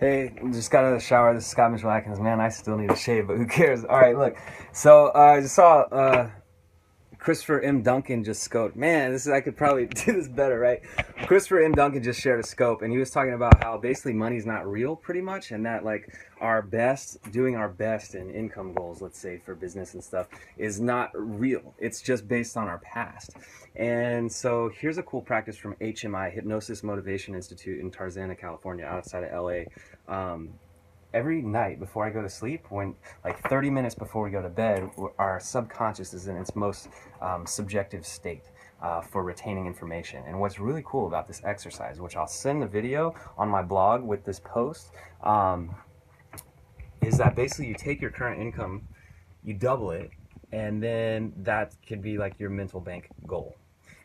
Hey, just got out of the shower. This is Scott Mitchell Atkins. Man, I still need a shave, but who cares? All right, look. So I just saw Christopher M. Duncan just scoped. Man, this is I could probably do this better, right? Christopher M. Duncan just shared a scope, and he was talking about how basically money's not real, pretty much, and that like doing our best in income goals, let's say for business and stuff, is not real. It's just based on our past. And so here's a cool practice from HMI, Hypnosis Motivation Institute in Tarzana, California, outside of LA. Every night before I go to sleep, when like 30 minutes before we go to bed, our subconscious is in its most subjective state for retaining information. And what's really cool about this exercise, which I'll send the video on my blog with this post, is that basically you take your current income, you double it, and then that could be like your mental bank goal.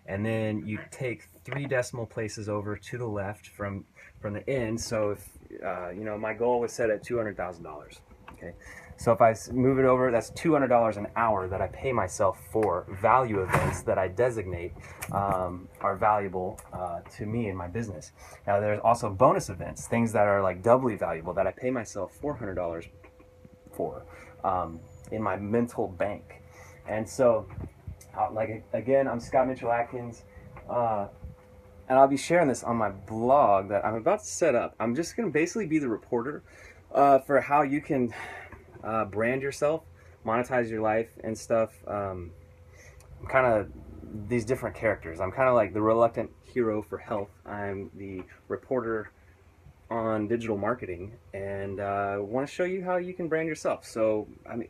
And then you take 3 decimal places over to the left from the end. So if my goal was set at $200,000. Okay, so if I move it over, that's $200 an hour that I pay myself for value events that I designate are valuable to me and my business. Now there's also bonus events, things that are like doubly valuable that I pay myself $400 for in my mental bank. And so, again, I'm Scott Mitchell Atkins. And I'll be sharing this on my blog that I'm about to set up. I'm just going to basically be the reporter for how you can brand yourself, monetize your life and stuff. I'm kind of these different characters. I'm kind of like the reluctant hero for health. I'm the reporter on digital marketing, and want to show you how you can brand yourself. So, I mean,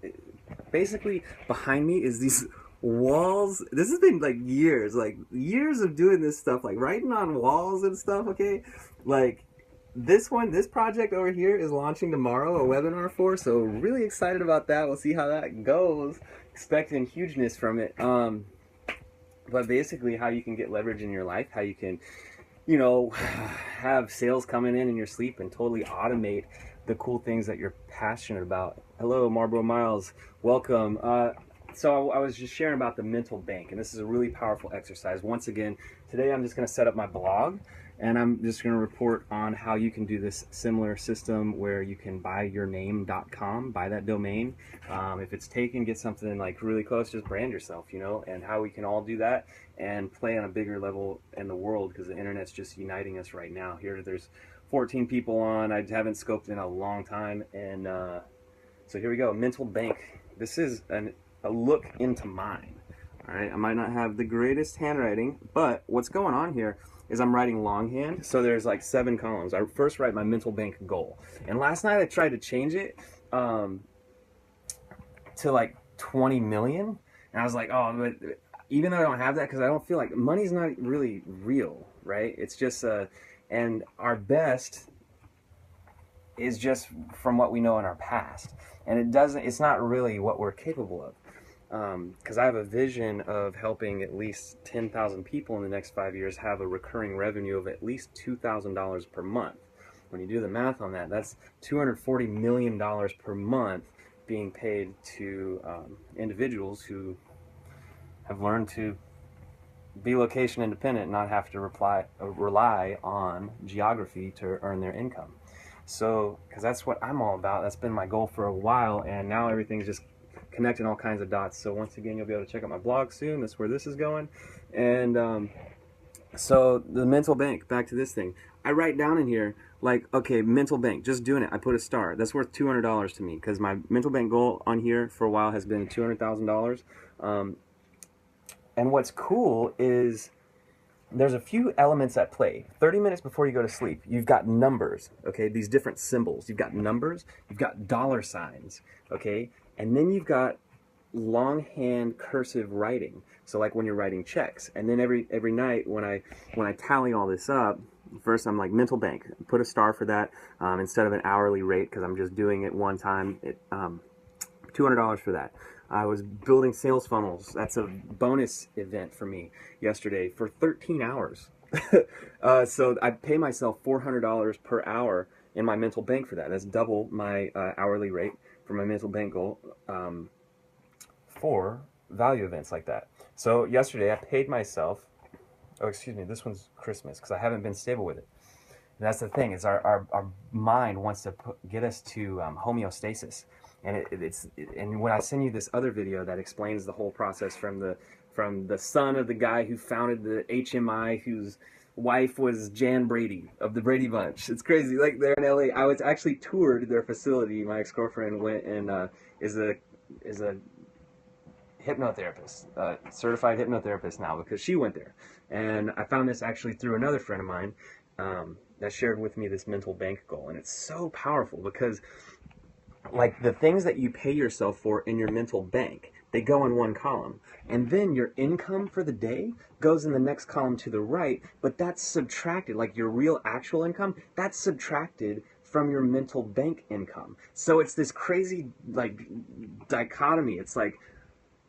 basically behind me is these walls. This has been like years of doing this stuff, like writing on walls and stuff. Okay, like this project over here is launching tomorrow, a webinar for, so really excited about that. We'll see how that goes, expecting hugeness from it. But basically how you can get leverage in your life, how you can have sales coming in your sleep and totally automate the cool things that you're passionate about. Hello, Marlboro Miles, welcome. So I was just sharing about the mental bank, and this is a really powerful exercise. Once again, today I'm just going to set up my blog, and I'm just going to report on how you can do this similar system where you can buyyourname.com, buy that domain. If it's taken, get something like really close, just brand yourself, and how we can all do that and play on a bigger level in the world, because the internet's just uniting us right now. Here there's 14 people on. I haven't scoped in a long time, and so here we go. Mental bank. This is a look into mine. All right, I might not have the greatest handwriting, but what's going on here is I'm writing longhand. So there's like 7 columns. I first write my mental bank goal, and last night I tried to change it to like 20 million, and I was like, oh, but even though I don't have that, because I don't feel like money's not really real, right? It's just and our best is just from what we know in our past, and it's not really what we're capable of. Because I have a vision of helping at least 10,000 people in the next 5 years have a recurring revenue of at least $2,000 per month. When you do the math on that, that's $240 million per month being paid to individuals who have learned to be location independent and not have to rely on geography to earn their income. So, because that's what I'm all about. That's been my goal for a while, and now everything's just connecting all kinds of dots. So once again, you'll be able to check out my blog soon. That's where this is going. And so the mental bank, back to this thing. I write down in here, like, okay, mental bank, just doing it. I put a star. That's worth $200 to me, because my mental bank goal on here for a while has been $200,000. And what's cool is there's a few elements at play. 30 minutes before you go to sleep, you've got numbers, okay? These different symbols. You've got numbers, you've got dollar signs, okay? And then you've got longhand cursive writing. So like when you're writing checks. And then every night when I tally all this up, first I'm like mental bank, put a star for that instead of an hourly rate, because I'm just doing it one time. $200 for that. I was building sales funnels. That's a bonus event for me yesterday for 13 hours. So I pay myself $400 per hour in my mental bank for that. That's double my hourly rate for my mental bank goal for value events like that. So yesterday I paid myself, oh excuse me, this one's Christmas because I haven't been stable with it. That's the thing, is our mind wants to get us to homeostasis. And and when I send you this other video that explains the whole process from the son of the guy who founded the HMI, whose wife was Jan Brady of the Brady Bunch. It's crazy. Like, they're in LA. I was actually toured their facility. My ex-girlfriend went and is a hypnotherapist, certified hypnotherapist now, because she went there. And I found this actually through another friend of mine that shared with me this mental bank goal. And it's so powerful because, like, the things that you pay yourself for in your mental bank, they go in one column. And then your income for the day goes in the next column to the right, but that's subtracted, like your real actual income, that's subtracted from your mental bank income. So it's this crazy, like, dichotomy. It's like,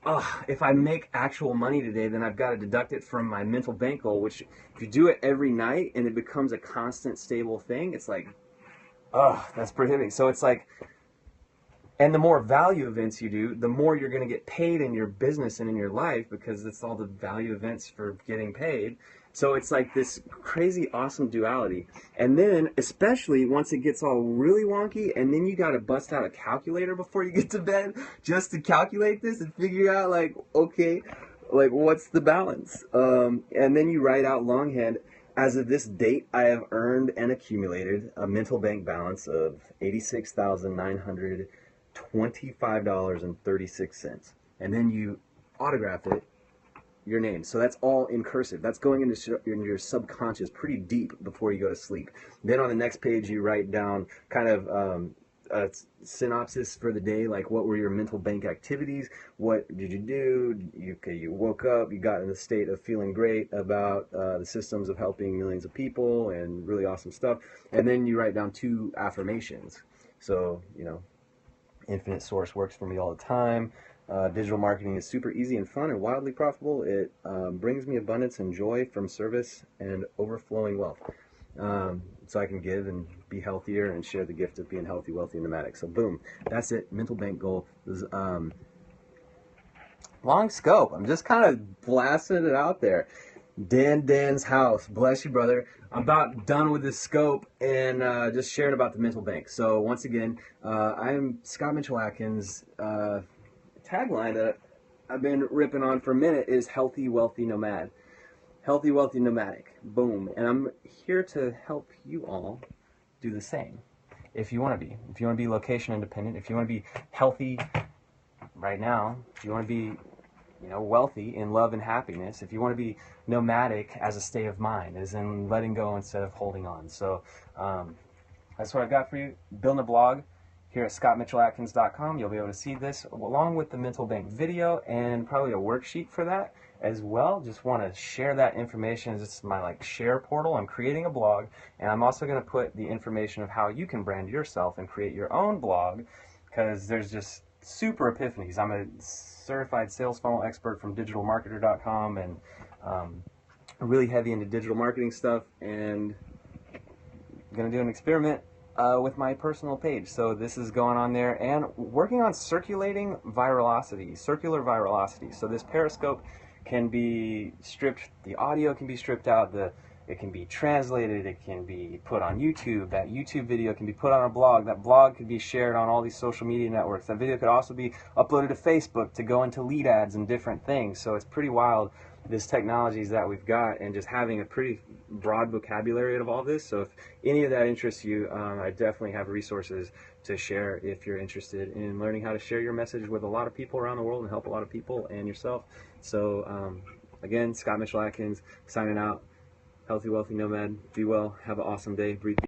oh, if I make actual money today, then I've got to deduct it from my mental bank goal, which if you do it every night and it becomes a constant, stable thing, it's like, oh, that's prohibiting. So it's like, and the more value events you do, the more you're going to get paid in your business and in your life, because it's all the value events for getting paid. So it's like this crazy, awesome duality. And then, especially once it gets all really wonky, and then you got to bust out a calculator before you get to bed just to calculate this and figure out, like, okay, like, what's the balance? And then you write out longhand, as of this date, I have earned and accumulated a mental bank balance of $86,925.36. And then you autograph it, your name. So that's all in cursive. That's going into your subconscious pretty deep before you go to sleep. Then on the next page, you write down kind of a synopsis for the day, like what were your mental bank activities, what did you do, you woke up, you got in the state of feeling great about the systems of helping millions of people and really awesome stuff. And then you write down 2 affirmations. So, you know, infinite source works for me all the time. Digital marketing is super easy and fun and wildly profitable. It brings me abundance and joy from service and overflowing wealth. So I can give and be healthier and share the gift of being healthy, wealthy, and nomadic. So boom, that's it. Mental bank goal is long scope. I'm just kind of blasting it out there. Dan's house. Bless you, brother. I'm about done with this scope and just sharing about the mental bank. So once again, I'm Scott Mitchell Atkins. Tagline that I've been ripping on for a minute is healthy, wealthy, nomad. Healthy, wealthy, nomadic. Boom. And I'm here to help you all do the same. If you want to be. If you want to be location independent, if you want to be healthy right now, if you want to be, you know, wealthy in love and happiness, if you want to be nomadic as a state of mind, as in letting go instead of holding on. So that's what I've got for you. Building a blog here at scottmitchellatkins.com. You'll be able to see this along with the mental bank video and probably a worksheet for that as well. Just want to share that information. This is my, like, share portal. I'm creating a blog, and I'm also going to put the information of how you can brand yourself and create your own blog, because there's just super epiphanies. I'm a certified sales funnel expert from digitalmarketer.com, and really heavy into digital marketing stuff, and I'm going to do an experiment with my personal page. So this is going on there, and working on circulating virality, circular virality. So this Periscope can be stripped, the audio can be stripped out, it can be translated, it can be put on YouTube, that YouTube video can be put on a blog, that blog could be shared on all these social media networks, that video could also be uploaded to Facebook to go into lead ads and different things. So it's pretty wild, this technologies that we've got, and just having a pretty broad vocabulary of all this. So if any of that interests you, I definitely have resources to share if you're interested in learning how to share your message with a lot of people around the world and help a lot of people and yourself. So again, Scott Mitchell Atkins signing out. Healthy, wealthy nomad. Be well. Have an awesome day. Breathe.